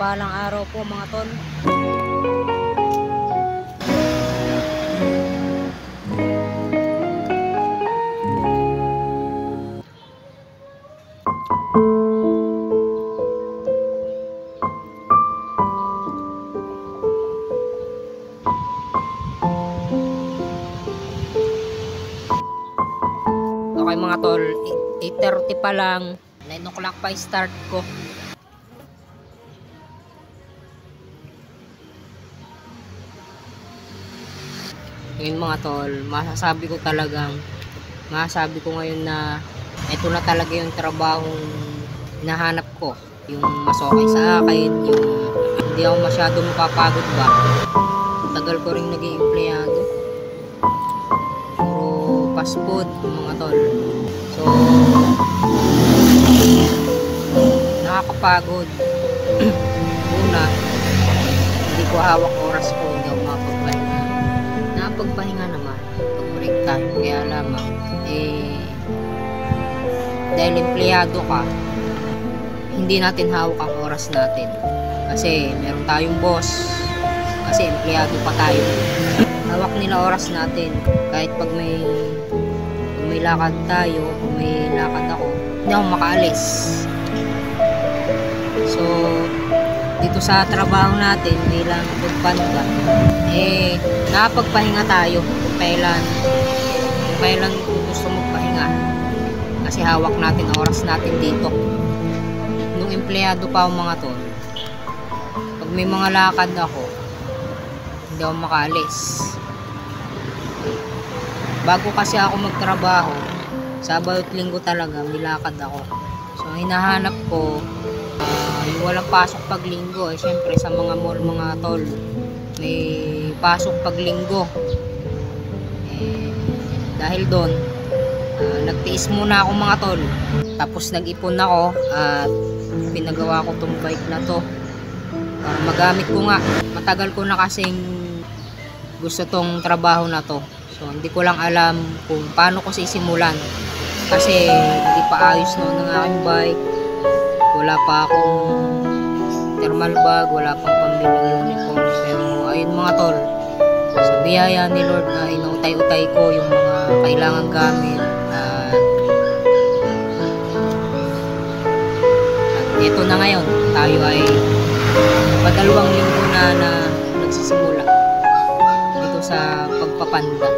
mapagpalang araw po mga tol. Okay mga tol, 8:30 pa lang, 9 o'clock pa start ko. Ngayon mga tol, masasabi ko ngayon na ito na talaga yung trabahong hinahanap ko. Yung mas okay sa akin, yung hindi ako masyado mapapagod ba. Tagal ko rin naging empleyado. Puro fast food mga tol. So, nakakapagod. Una, hindi ko hawak oras ko, hindi ako mapagpahinga. Napagpahinga naman pag break time, kaya lamang dahil empleyado ka, hindi natin hawak ang oras natin kasi meron tayong boss, kasi empleyado pa tayo. Hawak nila oras natin kahit pag may lakad tayo, kung may lakad ako, hindi ako makaalis. So dito sa trabaho natin bilang food panda, nakapagpahinga tayo kung kailan gusto magpahinga kasi hawak natin ang oras natin dito. Nung empleyado pa ako mga tol, pag may mga lakad ako, hindi ako makaalis. Bago kasi ako magtrabaho, Sabado at Linggo talaga may lakad ako. So hinahanap ko yung walang pasok pag Linggo. Syempre sa mga mall mga tol, may pasok pag Linggo. Dahil doon, nagtiis muna ako mga tol. Tapos nag-ipon ako at pinagawa ko tong bike na to para magamit ko nga. Matagal ko na kasing gusto tong trabaho na to. So hindi ko lang alam kung paano ko sisimulan kasi hindi pa ayos noon ng aking bike. Wala pa akong thermal bag, wala pang pambiling uniform. Pero ayun mga tol, sa biyaya ni Lord na inautay-utay ko yung mga kailangan gamit. At ito na ngayon, tayo ay padalawang linggo na nagsisimula dito sa pagpapanda.